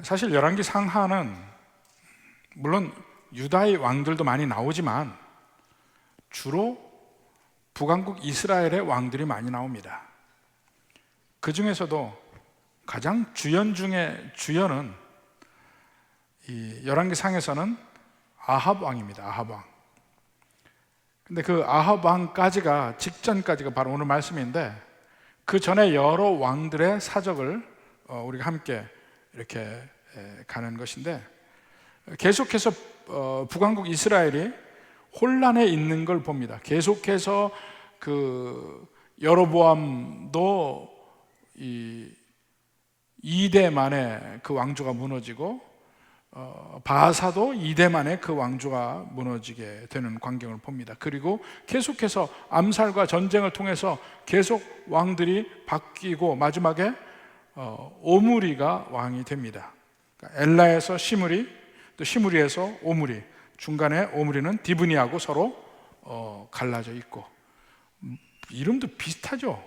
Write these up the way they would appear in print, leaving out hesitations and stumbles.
사실 열왕기 상하는 물론 유다의 왕들도 많이 나오지만 주로 북왕국 이스라엘의 왕들이 많이 나옵니다. 그 중에서도 가장 주연 중에 주연은 이 열왕기 상에서는 아합 왕입니다. 아합 왕. 근데 그 아합 왕까지가 직전까지가 바로 오늘 말씀인데, 그 전에 여러 왕들의 사적을 우리가 함께 이렇게 가는 것인데, 계속해서 북왕국 이스라엘이 혼란에 있는 걸 봅니다. 계속해서 그 여로보암도 2대 만에 그 왕조가 무너지고, 바하사도 2대 만에 그 왕조가 무너지게 되는 광경을 봅니다. 그리고 계속해서 암살과 전쟁을 통해서 계속 왕들이 바뀌고 마지막에 오므리가 왕이 됩니다. 그러니까 엘라에서 시므리, 또 시므리에서 오므리, 중간에 오므리는 디브니하고 서로 갈라져 있고, 이름도 비슷하죠.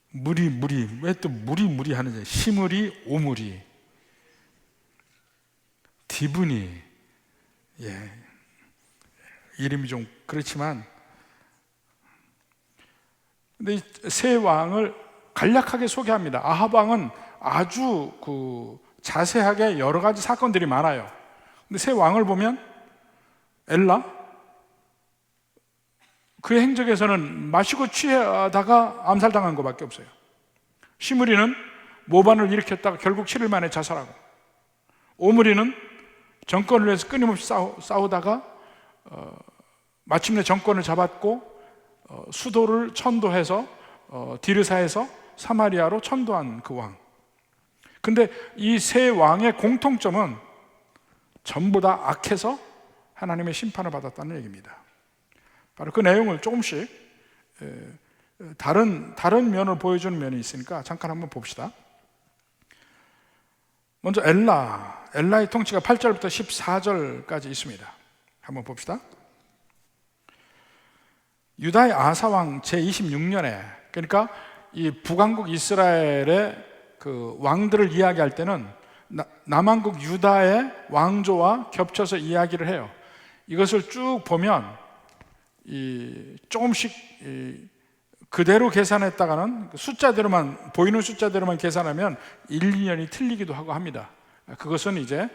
무리 왜 또 무리 하는지, 시므리, 오므리, 디브니. 이름이 좀 그렇지만, 근데 이 세 왕을 간략하게 소개합니다. 아합 왕은 아주 자세하게 여러 가지 사건들이 많아요. 근데 세 왕을 보면 엘라, 그 행적에서는 마시고 취하다가 암살당한 것밖에 없어요. 시므리는 모반을 일으켰다가 결국 7일 만에 자살하고, 오므리는 정권을 위해서 끊임없이 싸우다가 마침내 정권을 잡았고 수도를 천도해서 디르사에서 사마리아로 천도한 그 왕. 근데 이 세 왕의 공통점은 전부 다 악해서 하나님의 심판을 받았다는 얘기입니다. 바로 그 내용을 조금씩 다른 면을 보여주는 면이 있으니까 잠깐 한번 봅시다. 먼저 엘라의 통치가 8절부터 14절까지 있습니다. 한번 봅시다. 유다의 아사왕 제26년에, 그러니까 이 북왕국 이스라엘의 그 왕들을 이야기할 때는 남왕국 유다의 왕조와 겹쳐서 이야기를 해요. 이것을 쭉 보면 조금씩 그대로 계산했다가는 숫자대로만, 보이는 숫자대로만 계산하면 1, 2년이 틀리기도 하고 합니다. 그것은 이제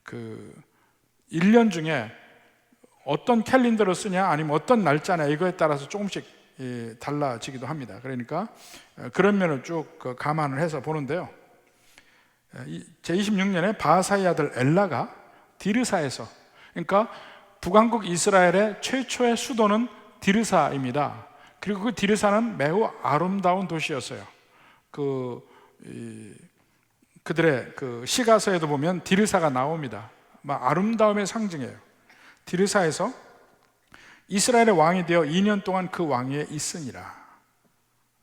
그 1년 중에 어떤 캘린더를 쓰냐 아니면 어떤 날짜냐, 이거에 따라서 조금씩 달라지기도 합니다. 그러니까 그런 면을 쭉 감안을 해서 보는데요, 제26년에 바하사의 아들 엘라가 디르사에서, 그러니까 북왕국 이스라엘의 최초의 수도는 디르사입니다. 그리고 그 디르사는 매우 아름다운 도시였어요. 그들의 그 시가서에도 보면 디르사가 나옵니다. 아름다움의 상징이에요. 디르사에서 이스라엘의 왕이 되어 2년 동안 그 왕위에 있으니라.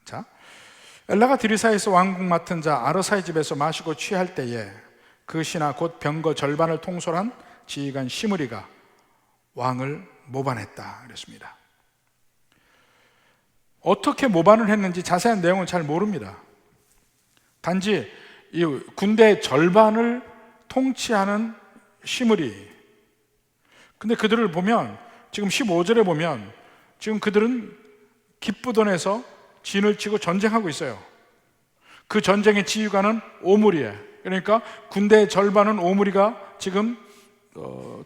자, 엘라가 디르사에서 왕국 맡은 자 아르사의 집에서 마시고 취할 때에 그 신하 곧 병거 절반을 통솔한 지휘관 시므리가 왕을 모반했다 그랬습니다. 어떻게 모반을 했는지 자세한 내용은 잘 모릅니다. 단지 이 군대의 절반을 통치하는 시므리. 근데 그들을 보면 지금 15절에 보면 지금 그들은 기쁘돈에서 진을 치고 전쟁하고 있어요. 그 전쟁의 지휘관은 오므리예요. 그러니까 군대의 절반은 오므리가 지금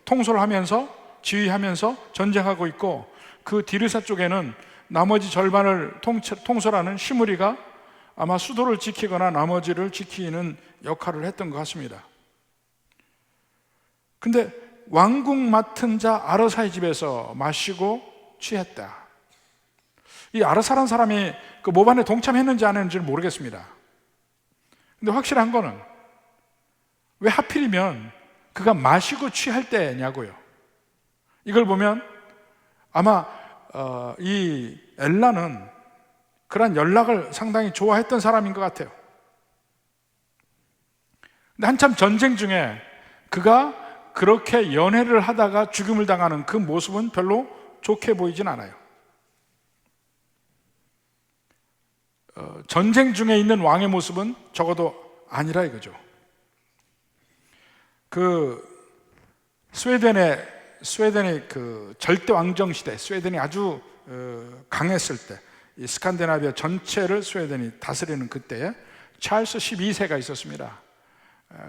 통솔하면서 지휘하면서 전쟁하고 있고, 그 디르사 쪽에는 나머지 절반을 통솔하는 시므리가 아마 수도를 지키거나 나머지를 지키는 역할을 했던 것 같습니다. 근데 왕국 맡은 자 아르사의 집에서 마시고 취했다. 이 아르사란 사람이 그 모반에 동참했는지 안 했는지는 모르겠습니다. 근데 확실한 거는 왜 하필이면 그가 마시고 취할 때냐고요. 이걸 보면 아마 이 엘라는 그런 연락을 상당히 좋아했던 사람인 것 같아요. 근데 한참 전쟁 중에 그가 그렇게 연애를 하다가 죽임을 당하는 그 모습은 별로 좋게 보이진 않아요. 전쟁 중에 있는 왕의 모습은 적어도 아니라 이거죠. 그 스웨덴의 그 절대 왕정 시대, 스웨덴이 아주 강했을 때, 이 스칸디나비아 전체를 스웨덴이 다스리는 그때에 찰스 12세가 있었습니다.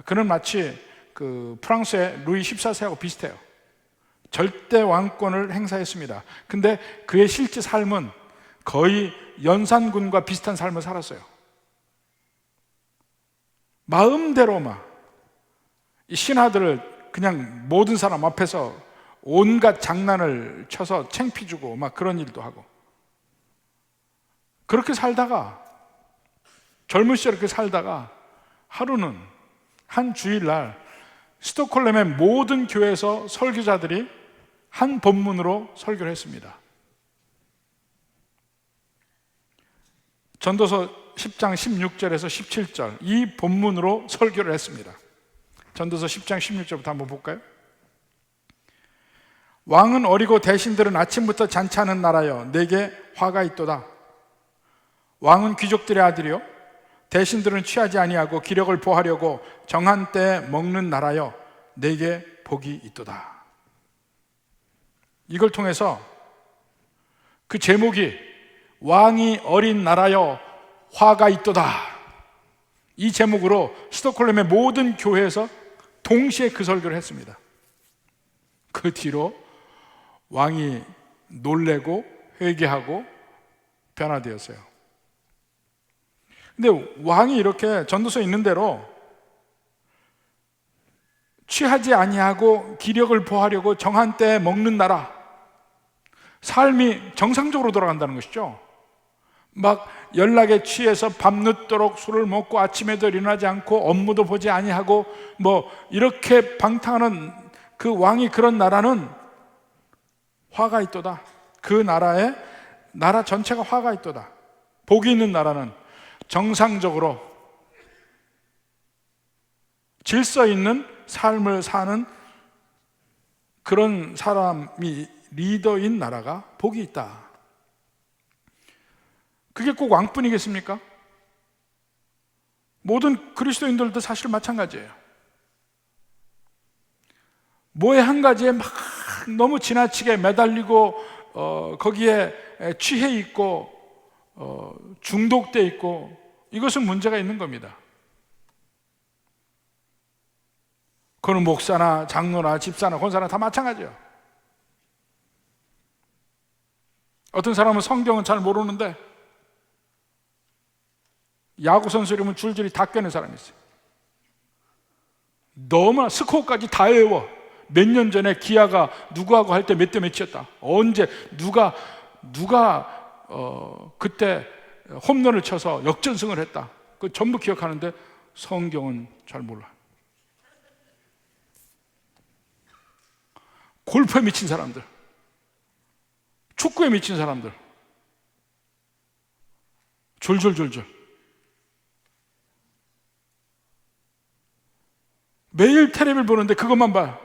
그는 마치 그 프랑스의 루이 14세하고 비슷해요. 절대 왕권을 행사했습니다. 근데 그의 실제 삶은 거의 연산군과 비슷한 삶을 살았어요. 마음대로 이 신하들을 그냥 모든 사람 앞에서 온갖 장난을 쳐서 창피 주고 막 그런 일도 하고, 그렇게 살다가, 젊은 시절에 그렇게 살다가 하루는 한 주일날 스톡홀름의 모든 교회에서 설교자들이 한 본문으로 설교를 했습니다. 전도서 10장 16절에서 17절 이 본문으로 설교를 했습니다. 전도서 10장 16절부터 한번 볼까요? 왕은 어리고 대신들은 아침부터 잔치하는 나라여 내게 화가 있도다. 왕은 귀족들의 아들이요 대신들은 취하지 아니하고 기력을 보하려고 정한 때에 먹는 나라여 내게 복이 있도다. 이걸 통해서 그 제목이 왕이 어린 나라여 화가 있도다, 이 제목으로 스톡홀름의 모든 교회에서 동시에 그 설교를 했습니다. 그 뒤로 왕이 놀래고 회개하고 변화되었어요. 근데 왕이 이렇게 전도서에 있는 대로 취하지 아니하고 기력을 보하려고 정한 때에 먹는 나라, 삶이 정상적으로 돌아간다는 것이죠. 막 연락에 취해서 밤늦도록 술을 먹고 아침에도 일어나지 않고 업무도 보지 아니하고 이렇게 방탕하는 그 왕이 그런 나라는 화가 있도다. 그 나라 전체가 화가 있도다. 복이 있는 나라는 정상적으로 질서 있는 삶을 사는 그런 사람이 리더인 나라가 복이 있다. 그게 꼭 왕뿐이겠습니까? 모든 그리스도인들도 사실 마찬가지예요. 뭐에 한 가지에 막 너무 지나치게 매달리고 거기에 취해 있고 중독돼 있고, 이것은 문제가 있는 겁니다. 그는 목사나 장로나 집사나 권사나 다 마찬가지예요. 어떤 사람은 성경은 잘 모르는데 야구 선수 이름은 줄줄이 다 꿰는 사람이 있어요. 너무나 스코어까지 다 외워. 몇 년 전에 기아가 누구하고 할 때 몇 대 몇이었다, 언제 누가 그때 홈런을 쳐서 역전승을 했다, 그 전부 기억하는데 성경은 잘 몰라. 골프에 미친 사람들, 축구에 미친 사람들 졸졸졸졸 매일 텔레비를 보는데 그것만 봐.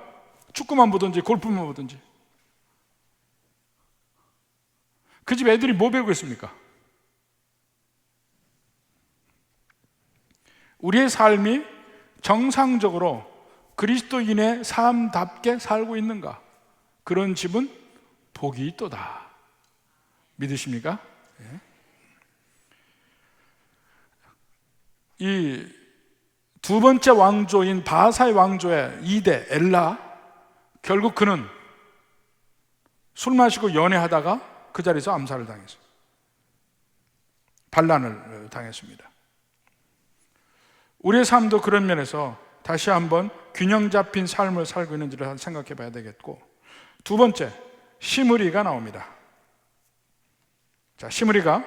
축구만 보든지 골프만 보든지. 그 집 애들이 뭐 배우고 있습니까? 우리의 삶이 정상적으로 그리스도인의 삶답게 살고 있는가? 그런 집은 복이 있도다. 믿으십니까? 이 두 번째 왕조인 바하사의 왕조의 2대 엘라, 결국 그는 술 마시고 연애하다가 그 자리에서 암살을 당했어요. 반란을 당했습니다. 우리의 삶도 그런 면에서 다시 한번 균형 잡힌 삶을 살고 있는지를 생각해 봐야 되겠고, 두 번째, 시므리가 나옵니다. 자, 시므리가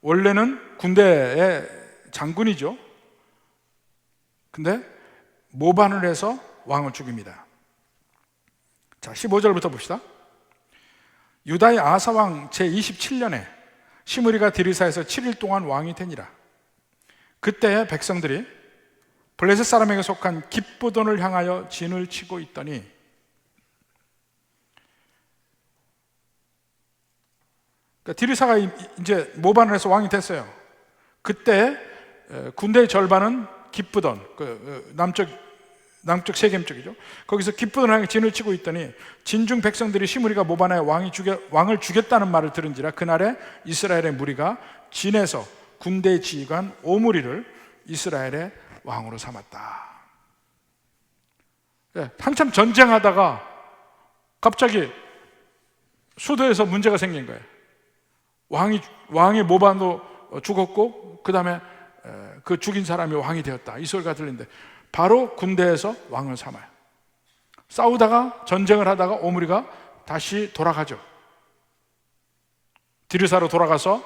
원래는 군대의 장군이죠. 근데 모반을 해서 왕을 죽입니다. 자, 15절부터 봅시다. 유다의 아사왕 제27년에 시므리가 디르사에서 7일 동안 왕이 되니라. 그때 백성들이 블레셋 사람에게 속한 깁보돈을 향하여 진을 치고 있더니, 그러니까 디르사가 이제 모반을 해서 왕이 됐어요. 그때 군대의 절반은 기쁘던 남쪽 세겜 쪽이죠. 거기서 기쁘던 향해 진을 치고 있더니 진중 백성들이 시므리가 모반에 왕을 죽였다는 말을 들은지라 그날에 이스라엘의 무리가 진에서 군대 지휘관 오므리를 이스라엘의 왕으로 삼았다. 한참 전쟁하다가 갑자기 수도에서 문제가 생긴 거예요. 왕이 모반도 죽었고 그 다음에 그 죽인 사람이 왕이 되었다, 이 소리가 들리는데 바로 군대에서 왕을 삼아요. 싸우다가 전쟁을 하다가 오므리가 다시 돌아가죠. 디르사로 돌아가서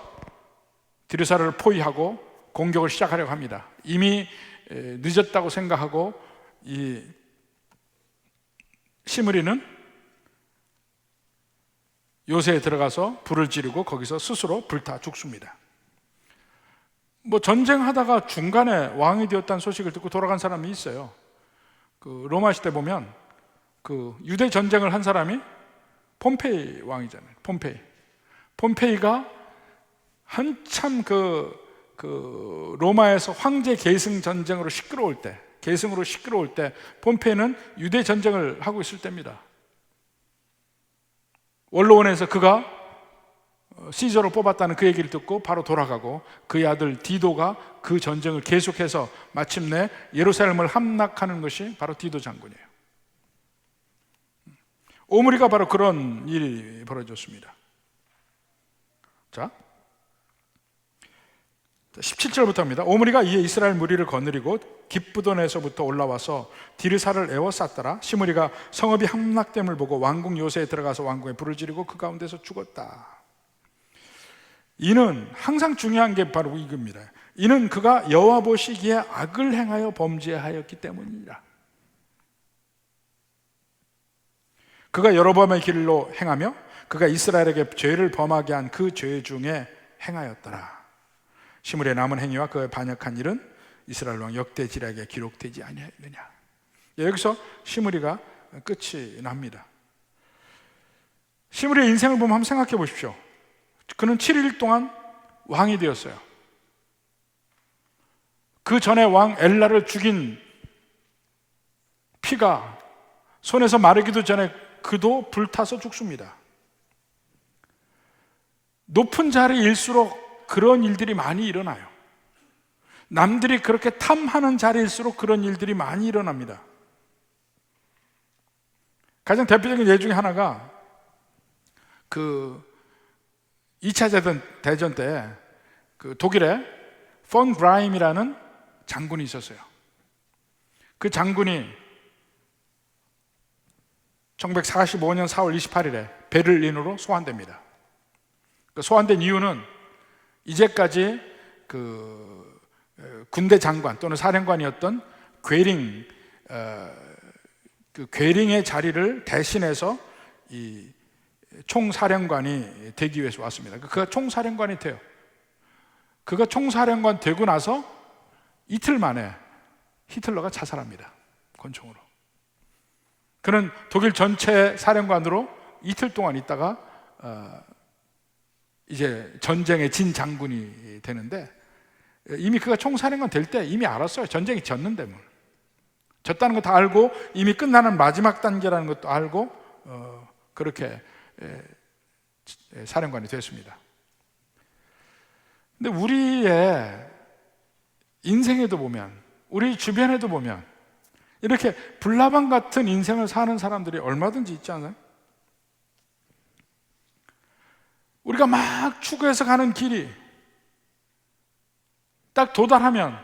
디르사를 포위하고 공격을 시작하려고 합니다. 이미 늦었다고 생각하고 이 시므리는 요새에 들어가서 불을 지르고 거기서 스스로 불타 죽습니다. 전쟁하다가 중간에 왕이 되었다는 소식을 듣고 돌아간 사람이 있어요. 그 로마 시대 보면 그 유대 전쟁을 한 사람이 폼페이 왕이잖아요. 폼페이가 한참 그 로마에서 황제 계승 전쟁으로 시끄러울 때 폼페이는 유대 전쟁을 하고 있을 때입니다. 원로원에서 그가 시저로 뽑았다는 그 얘기를 듣고 바로 돌아가고 그의 아들 디도가 그 전쟁을 계속해서 마침내 예루살렘을 함락하는 것이 바로 디도 장군이에요. 오므리가 바로 그런 일이 벌어졌습니다. 자, 17절부터입니다. 오므리가 이에 이스라엘 무리를 거느리고 기쁘돈에서부터 올라와서 디르사를 에워 쌌더라. 시므리가 성읍이 함락됨을 보고 왕궁 요새에 들어가서 왕궁에 불을 지르고 그 가운데서 죽었다. 이는 항상 중요한 게 바로 이겁니다. 이는 그가 여호와 보시기에 악을 행하여 범죄하였기 때문이라. 그가 여로보암의 길로 행하며 그가 이스라엘에게 죄를 범하게 한 그 죄 중에 행하였더라. 시므리의 남은 행위와 그의 반역한 일은 이스라엘 왕 역대지략에 기록되지 아니하였느냐. 여기서 시므리가 끝이 납니다. 시므리의 인생을 보면 한번 생각해 보십시오. 그는 7일 동안 왕이 되었어요. 그 전에 왕 엘라를 죽인 피가 손에서 마르기도 전에 그도 불타서 죽습니다. 높은 자리일수록 그런 일들이 많이 일어나요. 남들이 그렇게 탐하는 자리일수록 그런 일들이 많이 일어납니다. 가장 대표적인 예 중에 하나가 그 2차 대전 때 그 독일에 폰 브라임이라는 장군이 있었어요. 그 장군이 1945년 4월 28일에 베를린으로 소환됩니다. 그 소환된 이유는 이제까지 그 군대 장관 또는 사령관이었던 괴링, 그 괴링의 자리를 대신해서 이 총사령관이 되기 위해서 왔습니다. 그가 총사령관이 돼요. 그가 총사령관 되고 나서 이틀 만에 히틀러가 자살합니다. 권총으로. 그는 독일 전체 사령관으로 이틀 동안 있다가 이제 전쟁에 진 장군이 되는데, 이미 그가 총사령관 될 때 이미 알았어요. 전쟁이 졌는데 뭐. 졌다는 거 다 알고 이미 끝나는 마지막 단계라는 것도 알고 그렇게 사령관이 됐습니다. 근데 우리의 인생에도 보면, 우리 주변에도 보면 이렇게 불나방 같은 인생을 사는 사람들이 얼마든지 있지 않아요? 우리가 막 추구해서 가는 길이 딱 도달하면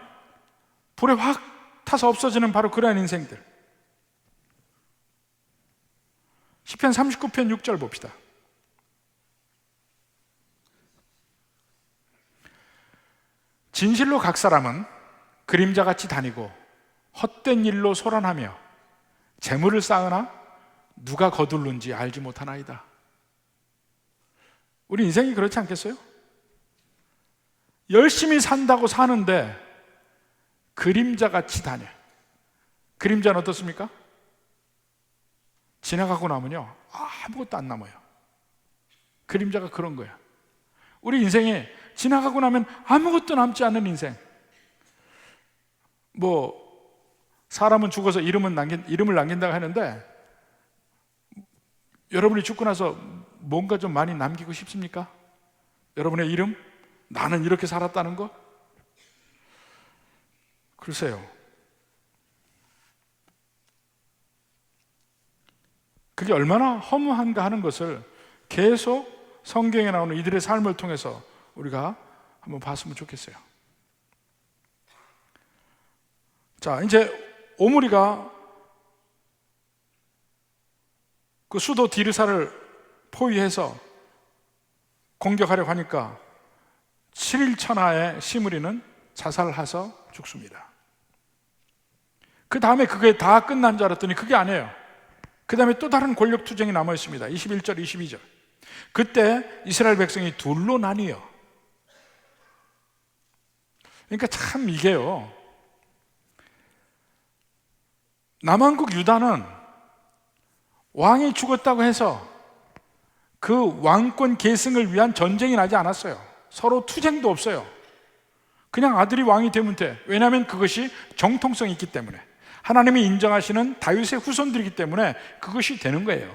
불에 확 타서 없어지는 바로 그러한 인생들. 시편 39편 6절 봅시다. 진실로 각 사람은 그림자같이 다니고 헛된 일로 소란하며 재물을 쌓으나 누가 거둘는지 알지 못하나이다. 우리 인생이 그렇지 않겠어요? 열심히 산다고 사는데 그림자같이 다녀. 그림자는 어떻습니까? 지나가고 나면요 아무것도 안 남아요. 그림자가 그런 거야. 우리 인생에 지나가고 나면 아무것도 남지 않는 인생. 뭐 사람은 죽어서 이름을 남긴다고 하는데, 여러분이 죽고 나서 뭔가 좀 많이 남기고 싶습니까? 여러분의 이름? 나는 이렇게 살았다는 거? 글쎄요. 그게 얼마나 허무한가 하는 것을 계속 성경에 나오는 이들의 삶을 통해서 우리가 한번 봤으면 좋겠어요. 자, 이제 오므리가 그 수도 디르사를 포위해서 공격하려고 하니까 7일 천하의 시므리는 자살해서 죽습니다. 그 다음에 그게 다 끝난 줄 알았더니 그게 아니에요. 그 다음에 또 다른 권력 투쟁이 남아 있습니다. 21절, 22절. 그때 이스라엘 백성이 둘로 나뉘어. 그러니까 참 이게요, 남왕국 유다는 왕이 죽었다고 해서 그 왕권 계승을 위한 전쟁이 나지 않았어요. 서로 투쟁도 없어요. 그냥 아들이 왕이 되면 돼. 왜냐하면 그것이 정통성이 있기 때문에, 하나님이 인정하시는 다윗의 후손들이기 때문에 그것이 되는 거예요.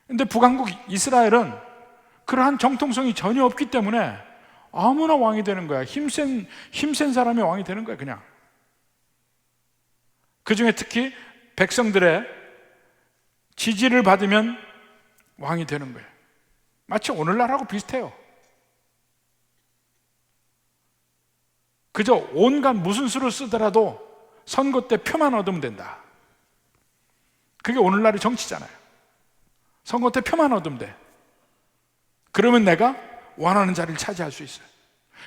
그런데 북왕국 이스라엘은 그러한 정통성이 전혀 없기 때문에 아무나 왕이 되는 거야. 힘센 사람이 왕이 되는 거야, 그냥. 그 중에 특히 백성들의 지지를 받으면 왕이 되는 거예요. 마치 오늘날하고 비슷해요. 그저 온갖 무슨 수를 쓰더라도 선거 때 표만 얻으면 된다. 그게 오늘날의 정치잖아요. 선거 때 표만 얻으면 돼. 그러면 내가 원하는 자리를 차지할 수 있어요.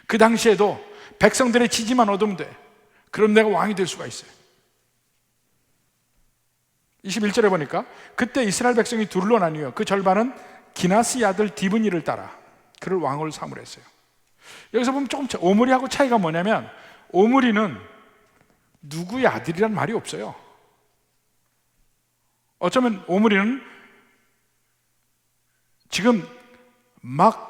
그 당시에도 백성들의 지지만 얻으면 돼. 그럼 내가 왕이 될 수가 있어요. 21절에 보니까 그때 이스라엘 백성이 둘로 나뉘어 그 절반은 기나스의 아들 디브니를 따라 그를 왕으로 삼으려 했어요. 여기서 보면 조금 오므리하고 차이가 뭐냐면, 오므리는 누구의 아들이란 말이 없어요. 어쩌면 오므리는 지금 막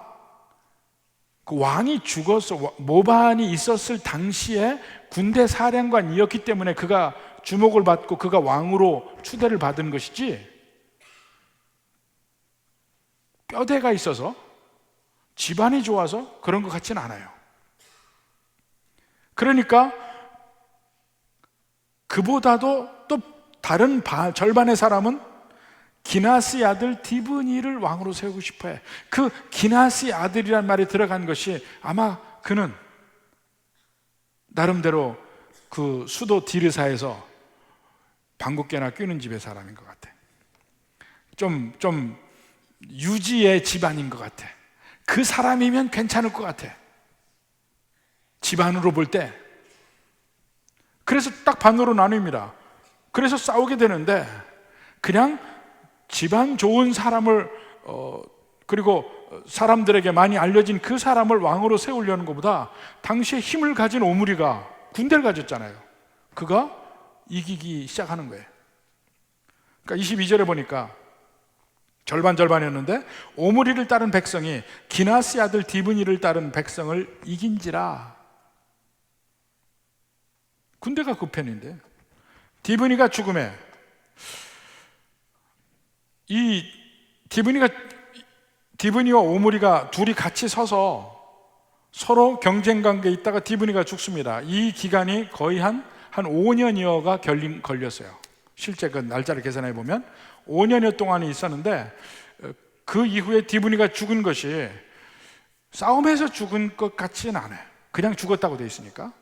그 왕이 죽어서 모반이 있었을 당시에 군대 사령관이었기 때문에 그가 주목을 받고 그가 왕으로 추대를 받은 것이지, 뼈대가 있어서 집안이 좋아서 그런 것 같지는 않아요. 그러니까 그보다도 또 다른 절반의 사람은 기나스의 아들 디브니를 왕으로 세우고 싶어해. 그 기나스의 아들이란 말이 들어간 것이 아마 그는 나름대로 그 수도 디르사에서 방귀깨나 뀌는 집의 사람인 것 같아. 좀 유지의 집안인 것 같아. 그 사람이면 괜찮을 것 같아, 집안으로 볼 때. 그래서 딱 반으로 나뉩니다. 그래서 싸우게 되는데, 그냥 집안 좋은 사람을 그리고 사람들에게 많이 알려진 그 사람을 왕으로 세우려는 것보다 당시에 힘을 가진 오므리가 군대를 가졌잖아요. 그가 이기기 시작하는 거예요. 그러니까 22절에 보니까 절반이었는데 오므리를 따른 백성이 기나스의 아들 디브니를 따른 백성을 이긴지라. 군대가 그 편인데 디브니가 죽음에, 이 디브니와 오므리가 둘이 같이 서서 서로 경쟁 관계에 있다가 디브니가 죽습니다. 이 기간이 거의 한 5년여가 걸렸어요. 실제 그 날짜를 계산해 보면 5년여 동안이 있었는데, 그 이후에 디브니가 죽은 것이 싸움에서 죽은 것 같지는 않아요. 그냥 죽었다고 되어 있으니까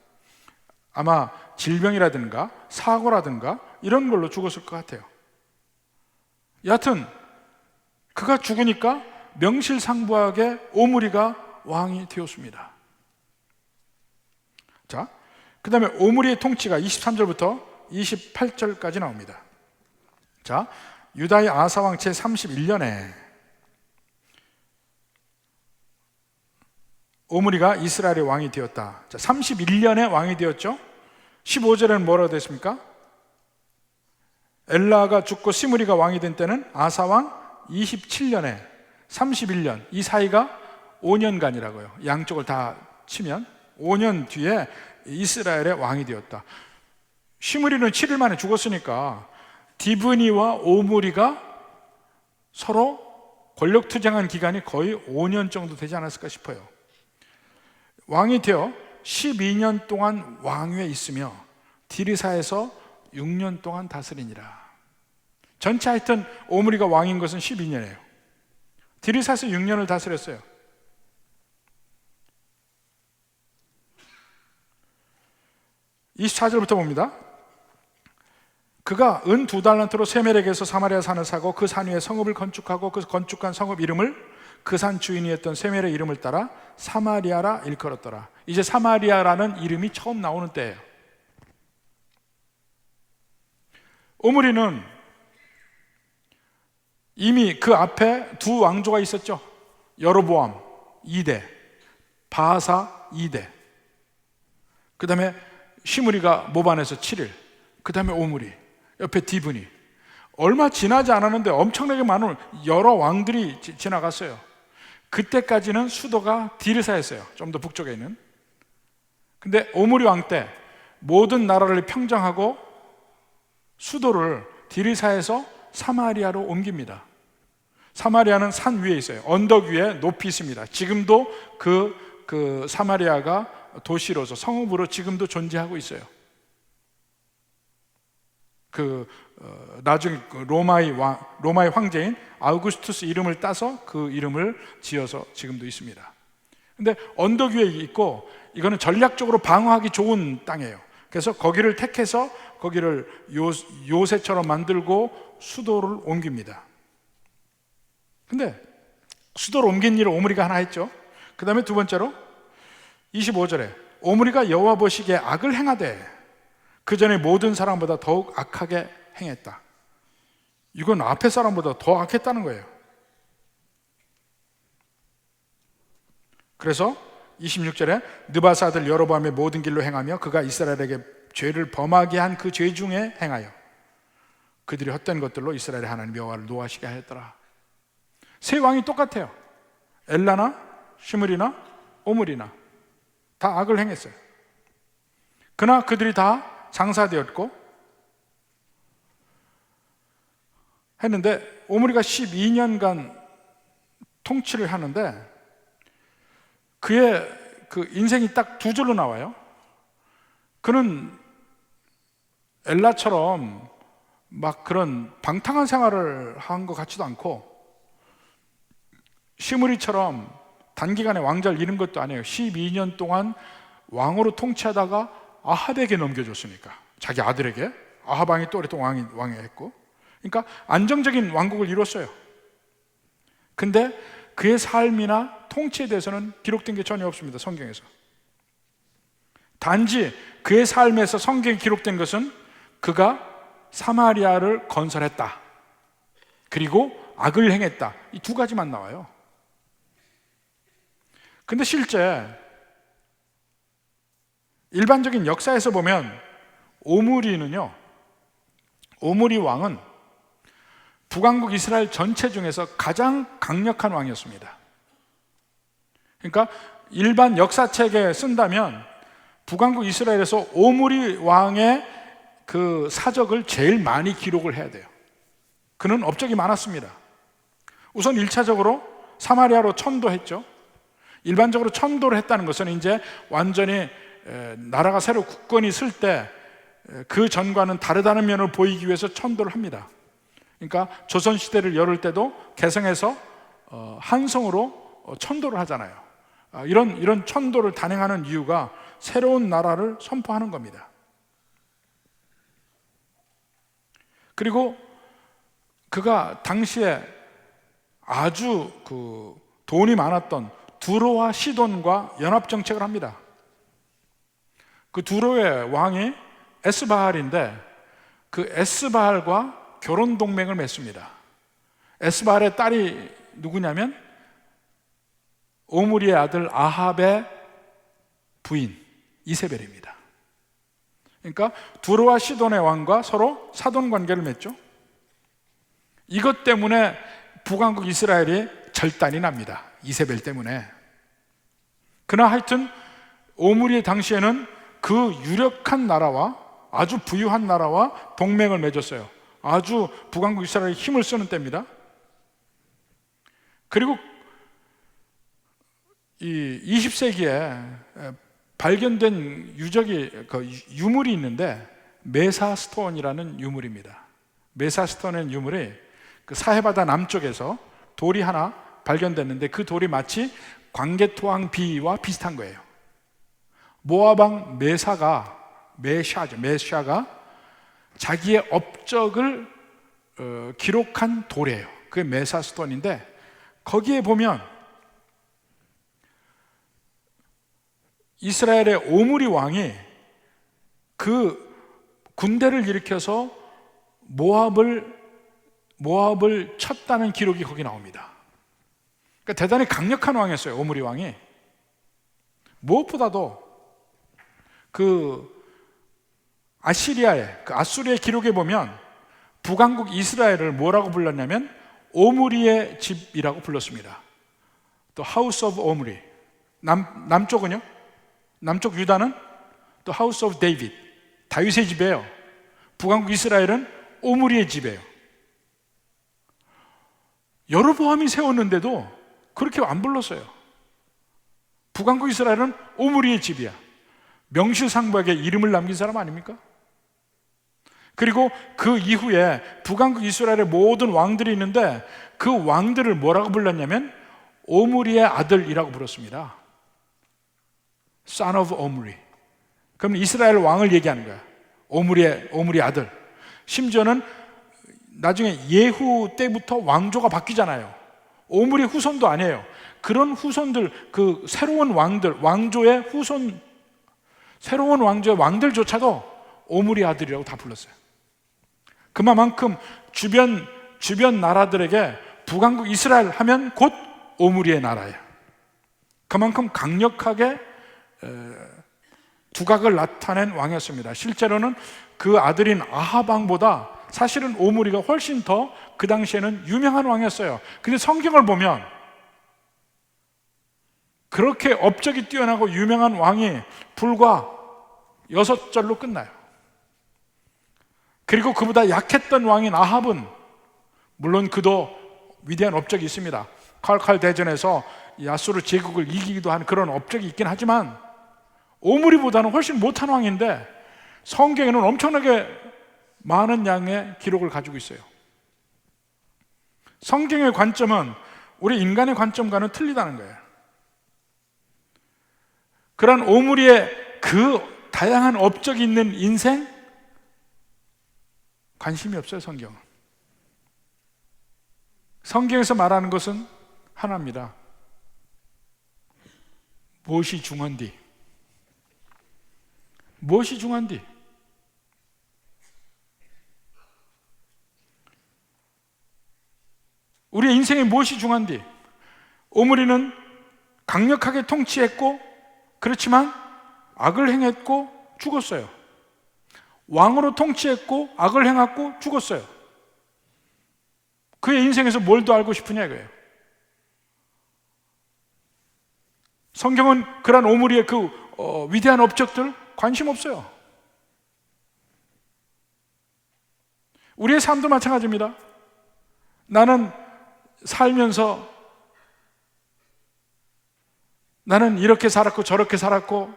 아마 질병이라든가 사고라든가 이런 걸로 죽었을 것 같아요. 여하튼 그가 죽으니까 명실상부하게 오므리가 왕이 되었습니다. 자, 그 다음에 오므리의 통치가 23절부터 28절까지 나옵니다. 자, 유다의 아사왕 제31년에 오므리가 이스라엘의 왕이 되었다. 자, 31년에 왕이 되었죠. 15절에는 뭐라고 됐습니까? 엘라가 죽고 시므리가 왕이 된 때는 아사왕 27년에 31년, 이 사이가 5년간이라고요. 양쪽을 다 치면 5년 뒤에 이스라엘의 왕이 되었다. 시므리는 7일 만에 죽었으니까 디브니와 오므리가 서로 권력 투쟁한 기간이 거의 5년 정도 되지 않았을까 싶어요. 왕이 되어 12년 동안 왕위에 있으며 디르사에서 6년 동안 다스리니라. 전체 하여튼 오므리가 왕인 것은 12년이에요. 디르사에서 6년을 다스렸어요. 24절부터 봅니다. 그가 은 2달란트로 세멜에게서 사마리아 산을 사고 그 산 위에 성읍을 건축하고 그 건축한 성읍 이름을 그 산 주인이었던 세멜의 이름을 따라 사마리아라 일컬었더라. 이제 사마리아라는 이름이 처음 나오는 때예요. 오므리는 이미 그 앞에 두 왕조가 있었죠. 여로보암 2대, 바하사 2대, 그 다음에 시므리가 모반에서 7일, 그 다음에 오므리, 옆에 디브니. 얼마 지나지 않았는데 엄청나게 많은 여러 왕들이 지나갔어요. 그때까지는 수도가 디르사였어요. 좀 더 북쪽에 있는. 근데 오므리 왕 때 모든 나라를 평정하고 수도를 디르사에서 사마리아로 옮깁니다. 사마리아는 산 위에 있어요. 언덕 위에 높이 있습니다. 지금도 그 사마리아가 도시로서 성읍으로 지금도 존재하고 있어요. 나중에 로마의 황제인 아우구스투스 이름을 따서 그 이름을 지어서 지금도 있습니다. 근데 언덕 위에 있고 이거는 전략적으로 방어하기 좋은 땅이에요. 그래서 거기를 택해서 거기를 요새처럼 만들고 수도를 옮깁니다. 근데 수도를 옮긴 일을 오므리가 하나 했죠. 그 다음에 두 번째로 25절에 오므리가 여호와 보시기에 악을 행하되 그 전에 모든 사람보다 더욱 악하게 행했다. 이건 앞에 사람보다 더 악했다는 거예요. 그래서 26절에 느바사 아들 여로보암의 모든 길로 행하며 그가 이스라엘에게 죄를 범하게 한 그 죄 중에 행하여 그들이 헛된 것들로 이스라엘의 하나님 여호와를 노하시게 하였더라. 세 왕이 똑같아요. 엘라나 시므리나 오므리나 다 악을 행했어요. 그러나 그들이 다 장사되었고 했는데 오므리가 12년간 통치를 하는데 그의 그 인생이 딱 두 줄로 나와요. 그는 엘라처럼 막 그런 방탕한 생활을 한 것 같지도 않고 시므리처럼 단기간에 왕자를 잃은 것도 아니에요. 12년 동안 왕으로 통치하다가 아합에게 넘겨줬으니까, 자기 아들에게. 아합 왕이 또 오랫동안 왕이 했고, 그러니까 안정적인 왕국을 이뤘어요. 근데 그의 삶이나 통치에 대해서는 기록된 게 전혀 없습니다, 성경에서. 단지 그의 삶에서 성경에 기록된 것은 그가 사마리아를 건설했다, 그리고 악을 행했다, 이 두 가지만 나와요. 근데 실제 일반적인 역사에서 보면 오므리 왕은 북왕국 이스라엘 전체 중에서 가장 강력한 왕이었습니다. 그러니까 일반 역사책에 쓴다면 북왕국 이스라엘에서 오므리 왕의 그 사적을 제일 많이 기록을 해야 돼요. 그는 업적이 많았습니다. 우선 1차적으로 사마리아로 천도했죠. 일반적으로 천도를 했다는 것은 이제 완전히 나라가 새로 국권이 쓸 때 그 전과는 다르다는 면을 보이기 위해서 천도를 합니다. 그러니까 조선시대를 열을 때도 개성에서 한성으로 천도를 하잖아요. 이런 천도를 단행하는 이유가 새로운 나라를 선포하는 겁니다. 그리고 그가 당시에 아주 돈이 많았던 두로와 시돈과 연합정책을 합니다. 그 두로의 왕이 에스바할인데 그 에스바할과 결혼 동맹을 맺습니다. 에스바할의 딸이 누구냐면 오므리의 아들 아합의 부인 이세벨입니다. 그러니까 두로와 시돈의 왕과 서로 사돈 관계를 맺죠. 이것 때문에 북왕국 이스라엘이 절단이 납니다, 이세벨 때문에. 그러나 하여튼 오므리의 당시에는 그 유력한 나라와 아주 부유한 나라와 동맹을 맺었어요. 아주 북왕국 이스라엘이 힘을 쓰는 때입니다. 그리고 이 20세기에 발견된 유물이 있는데 메사스톤이라는 유물입니다. 메사스톤은 유물이 그 사해바다 남쪽에서 돌이 하나 발견됐는데 그 돌이 마치 광개토왕 비와 비슷한 거예요. 모압왕 메샤가 자기의 업적을 기록한 돌이에요. 그게 메사스톤인데 거기에 보면 이스라엘의 오므리 왕이 그 군대를 일으켜서 모압을 쳤다는 기록이 거기 나옵니다. 그러니까 대단히 강력한 왕이었어요. 오므리 왕이. 무엇보다도 그 아수리의 기록에 보면 북왕국 이스라엘을 뭐라고 불렀냐면 오므리의 집이라고 불렀습니다. 또 하우스 오브 오므리. 남쪽은요? 남쪽 유다는 또 하우스 오브 데이빗, 다윗의 집이에요. 북왕국 이스라엘은 오므리의 집이에요. 여로보암이 세웠는데도 그렇게 안 불렀어요. 북왕국 이스라엘은 오므리의 집이야. 명실상부하게 이름을 남긴 사람 아닙니까? 그리고 그 이후에 북왕국 이스라엘의 모든 왕들이 있는데 그 왕들을 뭐라고 불렀냐면 오므리의 아들이라고 불렀습니다. Son of Omri. 그럼 이스라엘 왕을 얘기하는 거야. 오므리의 아들. 심지어는 나중에 예후 때부터 왕조가 바뀌잖아요. 오므리 후손도 아니에요. 그런 후손들, 그 새로운 왕조의 왕들조차도 오므리 아들이라고 다 불렀어요. 그만큼 주변 나라들에게 북왕국 이스라엘 하면 곧 오므리의 나라예요. 그만큼 강력하게 두각을 나타낸 왕이었습니다. 실제로는 그 아들인 아합 왕보다 사실은 오므리가 훨씬 더 그 당시에는 유명한 왕이었어요. 근데 성경을 보면 그렇게 업적이 뛰어나고 유명한 왕이 불과 6절로 끝나요. 그리고 그보다 약했던 왕인 아합은 물론 그도 위대한 업적이 있습니다. 칼칼 대전에서 야수르 제국을 이기기도 한 그런 업적이 있긴 하지만 오므리보다는 훨씬 못한 왕인데 성경에는 엄청나게 많은 양의 기록을 가지고 있어요. 성경의 관점은 우리 인간의 관점과는 틀리다는 거예요. 그런 오므리의 그 다양한 업적이 있는 인생 관심이 없어요. 성경에서 말하는 것은 하나입니다. 무엇이 중한디? 우리의 인생에 무엇이 중한디? 오므리는 강력하게 통치했고 그렇지만 악을 행했고 죽었어요. 왕으로 통치했고 악을 행했고 죽었어요. 그의 인생에서 뭘 더 알고 싶으냐 이거예요. 성경은 그런 오므리의 그 위대한 업적들 관심 없어요. 우리의 삶도 마찬가지입니다. 나는 살면서 나는 이렇게 살았고 저렇게 살았고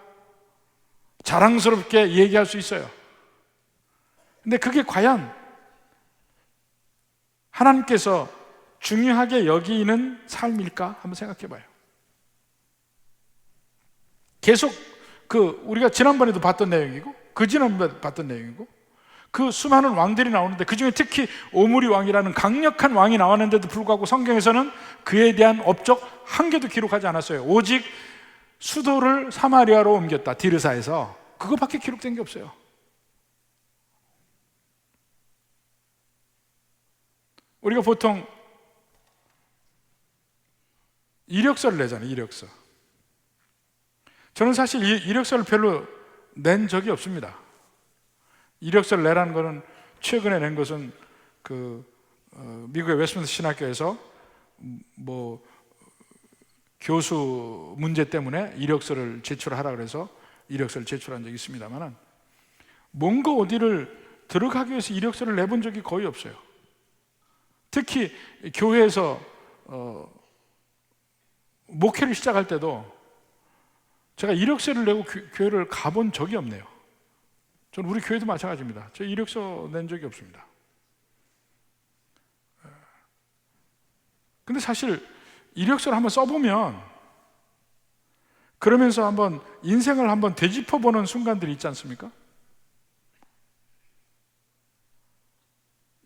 자랑스럽게 얘기할 수 있어요. 근데 그게 과연 하나님께서 중요하게 여기는 삶일까? 한번 생각해 봐요. 계속 우리가 지난번에도 봤던 내용이고 그 지난번에 봤던 내용이고 그 수많은 왕들이 나오는데 그 중에 특히 오므리 왕이라는 강력한 왕이 나왔는데도 불구하고 성경에서는 그에 대한 업적 한 개도 기록하지 않았어요. 오직 수도를 사마리아로 옮겼다. 디르사에서. 그거밖에 기록된 게 없어요. 우리가 보통 이력서를 내잖아요. 이력서. 저는 사실 이력서를 별로 낸 적이 없습니다. 이력서를 내라는 것은 최근에 낸 것은 미국의 웨스트민스터 신학교에서 교수 문제 때문에 이력서를 제출하라 그래서 이력서를 제출한 적이 있습니다만, 뭔가 어디를 들어가기 위해서 이력서를 내본 적이 거의 없어요. 특히 교회에서 목회를 시작할 때도 제가 이력서를 내고 교회를 가본 적이 없네요. 저는 우리 교회도 마찬가지입니다. 저 이력서 낸 적이 없습니다. 근데 사실 이력서를 한번 써보면, 그러면서 한번 인생을 한번 되짚어보는 순간들이 있지 않습니까?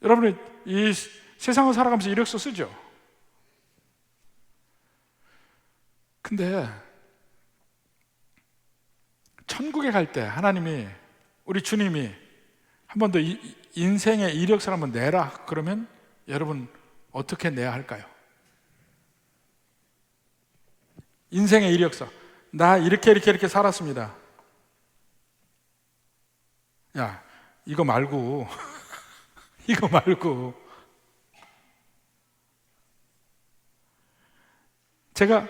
여러분이 이 세상을 살아가면서 이력서 쓰죠? 근데 천국에 갈 때 하나님이, 우리 주님이 한 번 더 인생의 이력서를 한번 내라 그러면 여러분 어떻게 내야 할까요? 인생의 이력서. 나 이렇게 살았습니다. 야, 이거 말고 이거 말고 제가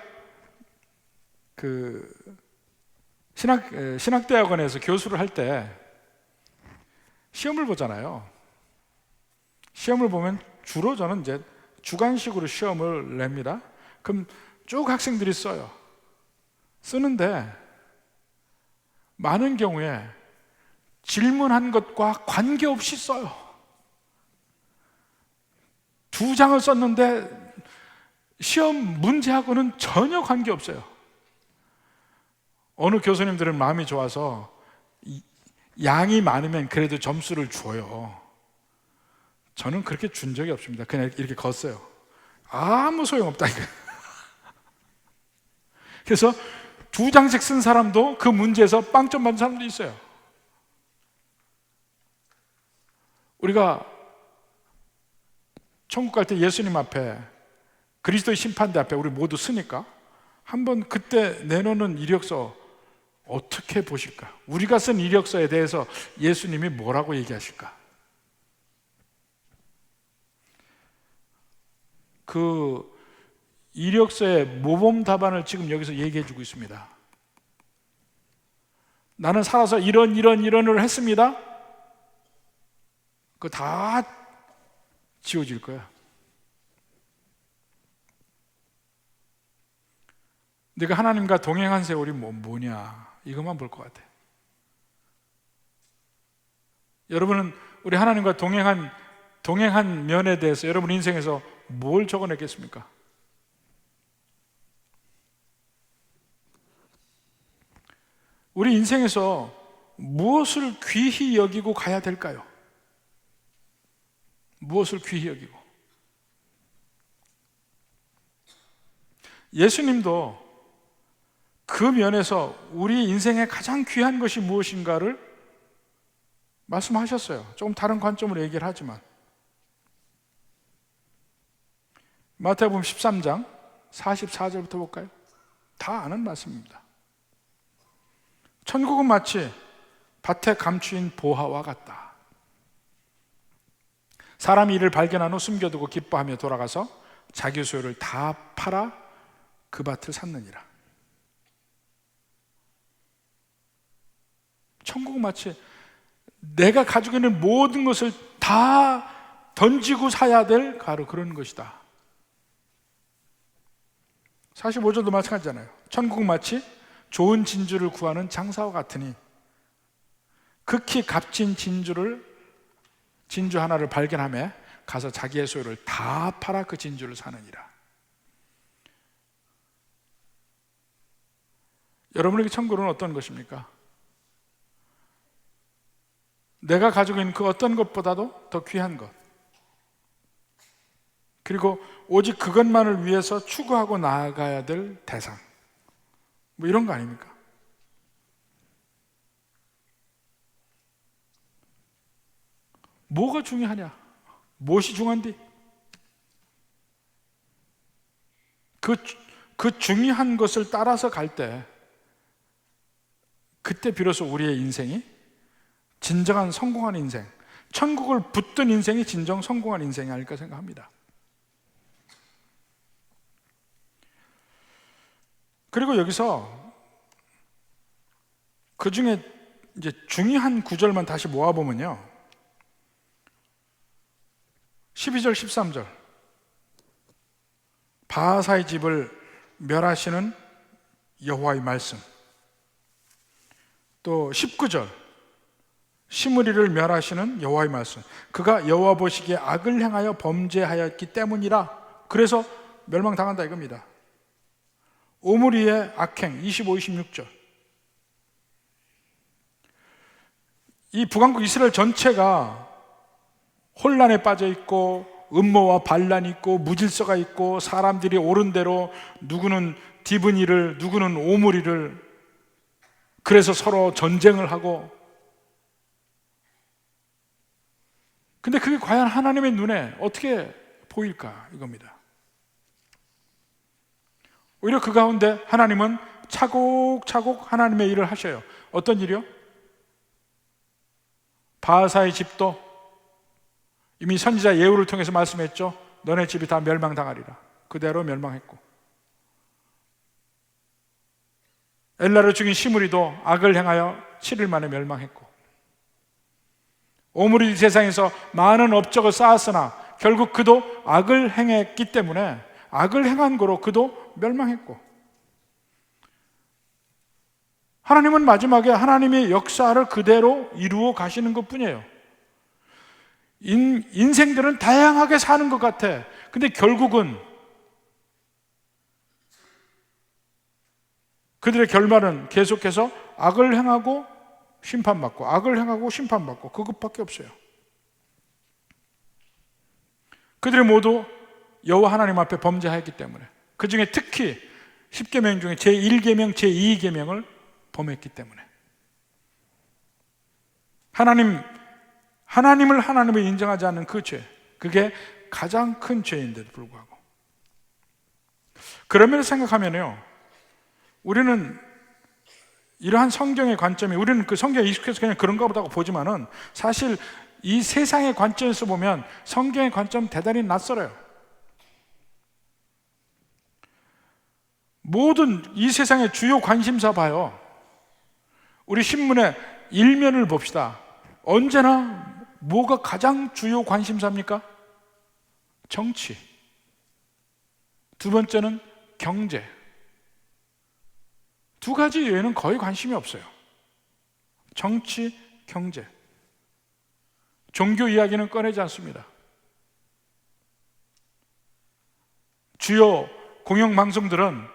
그 신학대학원에서 교수를 할 때 시험을 보잖아요. 시험을 보면 주로 저는 이제 주관식으로 시험을 냅니다. 그럼 쭉 학생들이 써요. 쓰는데 많은 경우에 질문한 것과 관계없이 써요. 2장을 썼는데 시험 문제하고는 전혀 관계없어요. 어느 교수님들은 마음이 좋아서 양이 많으면 그래도 점수를 줘요. 저는 그렇게 준 적이 없습니다. 그냥 이렇게 걷어요. 아무 소용없다 이거. 그래서 2장씩 쓴 사람도 그 문제에서 빵점 받은 사람도 있어요. 우리가 천국 갈 때 예수님 앞에, 그리스도의 심판대 앞에 우리 모두 쓰니까 한번 그때 내놓는 이력서 어떻게 보실까? 우리가 쓴 이력서에 대해서 예수님이 뭐라고 얘기하실까? 그 이력서의 모범 답안을 지금 여기서 얘기해 주고 있습니다. 나는 살아서 이런을 했습니다. 그거 다 지워질 거야. 내가 하나님과 동행한 세월이 뭐냐, 이것만 볼 것 같아. 여러분은 우리 하나님과 동행한 면에 대해서 여러분 인생에서 뭘 적어냈겠습니까? 우리 인생에서 무엇을 귀히 여기고 가야 될까요? 무엇을 귀히 여기고? 예수님도 그 면에서 우리 인생에 가장 귀한 것이 무엇인가를 말씀하셨어요. 조금 다른 관점으로 얘기를 하지만, 마태복음 13장 44절부터 볼까요? 다 아는 말씀입니다. 천국은 마치 밭에 감추인 보화와 같다. 사람이 이를 발견한 후 숨겨두고 기뻐하며 돌아가서 자기 소유를 다 팔아 그 밭을 샀느니라. 천국은 마치 내가 가지고 있는 모든 것을 다 던지고 사야 될 바로 그런 것이다. 45절도 마찬가지잖아요. 천국은 마치 좋은 진주를 구하는 장사와 같으니 극히 값진 진주 하나를 발견하며 가서 자기의 소유를 다 팔아 그 진주를 사느니라. 여러분에게 천국은 어떤 것입니까? 내가 가지고 있는 그 어떤 것보다도 더 귀한 것, 그리고 오직 그것만을 위해서 추구하고 나아가야 될 대상, 뭐 이런 거 아닙니까? 뭐가 중요하냐? 무엇이 중요한디? 그 중요한 것을 따라서 갈 때, 그때 비로소 우리의 인생이 진정한 성공한 인생, 천국을 붙든 인생이 진정 성공한 인생이 아닐까 생각합니다. 그리고 여기서 그 중에 이제 중요한 구절만 다시 모아보면요, 12절 13절 바하사의 집을 멸하시는 여호와의 말씀, 또 19절 시므리를 멸하시는 여호와의 말씀, 그가 여호와 보시기에 악을 행하여 범죄하였기 때문이라, 그래서 멸망당한다 이겁니다. 오므리의 악행 25, 26절. 이 북왕국 이스라엘 전체가 혼란에 빠져 있고 음모와 반란이 있고 무질서가 있고 사람들이 옳은 대로 누구는 디브니를 누구는 오므리를, 그래서 서로 전쟁을 하고, 근데 그게 과연 하나님의 눈에 어떻게 보일까 이겁니다. 오히려 그 가운데 하나님은 차곡차곡 하나님의 일을 하셔요. 어떤 일이요? 바하사의 집도 이미 선지자 예후를 통해서 말씀했죠. 너네 집이 다 멸망당하리라. 그대로 멸망했고, 엘라를 죽인 시므리도 악을 행하여 7일 만에 멸망했고, 오므리 세상에서 많은 업적을 쌓았으나 결국 그도 악을 행했기 때문에 악을 행한 거로 그도 멸망했고, 하나님은 마지막에 하나님의 역사를 그대로 이루어 가시는 것 뿐이에요. 인생들은 다양하게 사는 것 같아. 근데 결국은 그들의 결말은 계속해서 악을 행하고 심판받고 악을 행하고 심판받고 그것밖에 없어요. 그들이 모두 여호와 하나님 앞에 범죄하였기 때문에, 그 중에 특히 10계명 중에 제1계명, 제2계명을 범했기 때문에, 하나님을 하나님을 인정하지 않는 그 죄, 그게 가장 큰 죄인데도 불구하고, 그런 면에서 생각하면요, 우리는 이러한 성경의 관점이, 우리는 그 성경에 익숙해서 그냥 그런가 보다고 보지만은 사실 이 세상의 관점에서 보면 성경의 관점 대단히 낯설어요. 모든 이 세상의 주요 관심사 봐요. 우리 신문의 일면을 봅시다. 언제나 뭐가 가장 주요 관심사입니까? 정치. 두 번째는 경제. 두 가지 외에는 거의 관심이 없어요. 정치, 경제. 종교 이야기는 꺼내지 않습니다. 주요 공영방송들은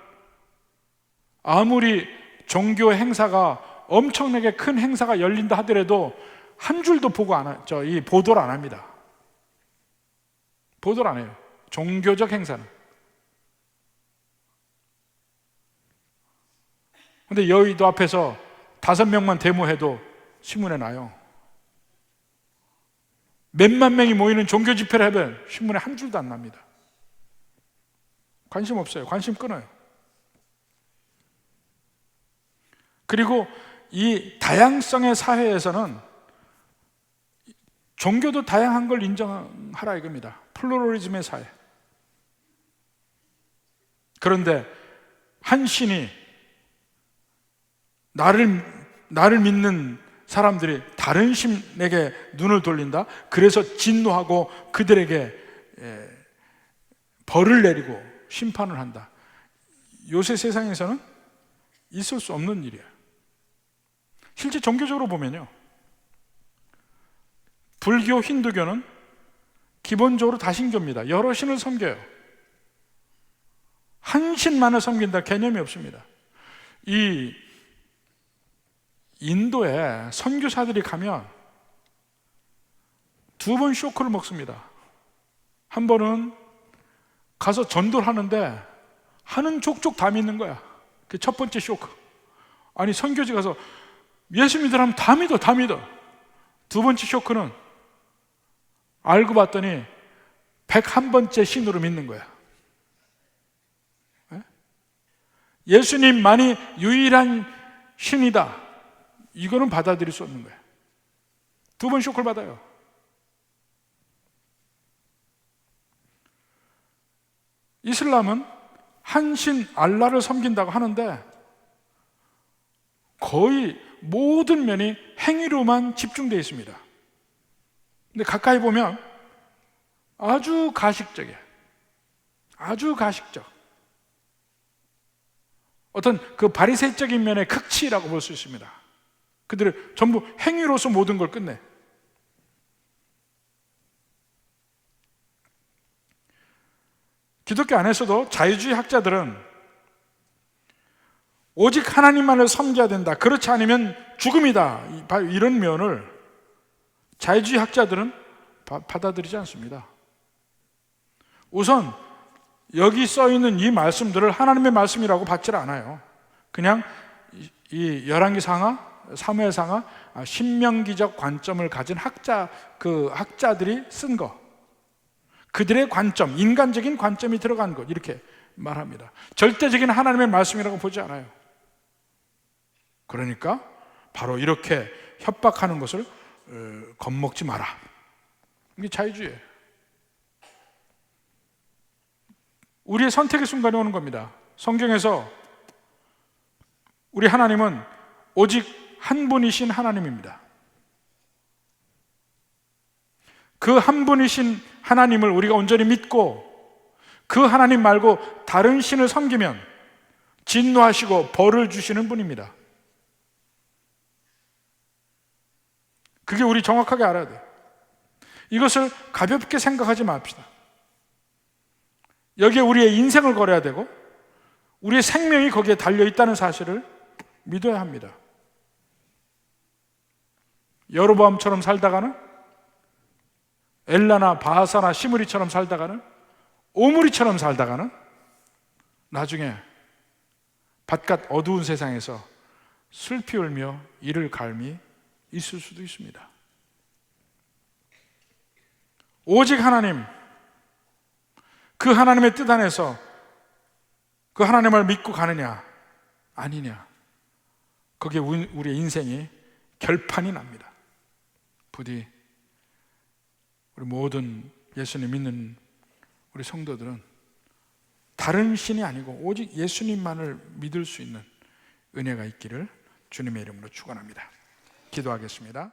아무리 종교 행사가 엄청나게 큰 행사가 열린다 하더라도 한 줄도 이 보도를 안 합니다. 보도를 안 해요. 종교적 행사는. 근데 여의도 앞에서 5명만 데모해도 신문에 나요. 몇만 명이 모이는 종교 집회를 하면 신문에 한 줄도 안 납니다. 관심 없어요. 관심 끊어요. 그리고 이 다양성의 사회에서는 종교도 다양한 걸 인정하라 이겁니다. 플루럴리즘의 사회. 그런데 한 신이 나를 믿는 사람들이 다른 신에게 눈을 돌린다? 그래서 진노하고 그들에게 벌을 내리고 심판을 한다. 요새 세상에서는 있을 수 없는 일이에요. 실제 종교적으로 보면요, 불교, 힌두교는 기본적으로 다신교입니다. 여러 신을 섬겨요. 한 신만을 섬긴다 개념이 없습니다. 이 인도에 선교사들이 가면 2번 쇼크를 먹습니다. 한 번은 가서 전도를 하는데 하는 족족 다 믿는 거야. 그 첫 번째 쇼크. 아니, 선교지 가서 예수 믿으라면 다 믿어. 두 번째 쇼크는 알고 봤더니 101번째 신으로 믿는 거야. 예수님만이 유일한 신이다, 이거는 받아들일 수 없는 거예요. 2번 쇼크를 받아요. 이슬람은 한 신 알라를 섬긴다고 하는데 거의 모든 면이 행위로만 집중되어 있습니다. 근데 가까이 보면 아주 가식적이에요. 아주 가식적. 어떤 그 바리새적인 면의 극치라고 볼 수 있습니다. 그들은 전부 행위로서 모든 걸 끝내. 기독교 안에서도 자유주의 학자들은 오직 하나님만을 섬겨야 된다, 그렇지 않으면 죽음이다, 이런 면을 자유주의 학자들은 받아들이지 않습니다. 우선 여기 써 있는 이 말씀들을 하나님의 말씀이라고 받지 않아요. 그냥 이 열왕기상하, 사무엘상하, 신명기적 관점을 가진 학자들이 쓴 거, 그들의 관점, 인간적인 관점이 들어간 것, 이렇게 말합니다. 절대적인 하나님의 말씀이라고 보지 않아요. 그러니까 바로 이렇게 협박하는 것을 겁먹지 마라. 이게 자유주의예요. 우리의 선택의 순간이 오는 겁니다. 성경에서 우리 하나님은 오직 한 분이신 하나님입니다. 그 한 분이신 하나님을 우리가 온전히 믿고 그 하나님 말고 다른 신을 섬기면 진노하시고 벌을 주시는 분입니다. 그게 우리 정확하게 알아야 돼요. 이것을 가볍게 생각하지 맙시다. 여기에 우리의 인생을 걸어야 되고 우리의 생명이 거기에 달려있다는 사실을 믿어야 합니다. 여로보암처럼 살다가는, 엘라나 바하사나 시므리처럼 살다가는, 오므리처럼 살다가는 나중에 바깥 어두운 세상에서 슬피 울며 이를 갈미 있을 수도 있습니다. 오직 하나님, 그 하나님의 뜻 안에서 그 하나님을 믿고 가느냐 아니냐, 거기에 우리의 인생이 결판이 납니다. 부디 우리 모든 예수님 믿는 우리 성도들은 다른 신이 아니고 오직 예수님만을 믿을 수 있는 은혜가 있기를 주님의 이름으로 축원합니다. 기도하겠습니다.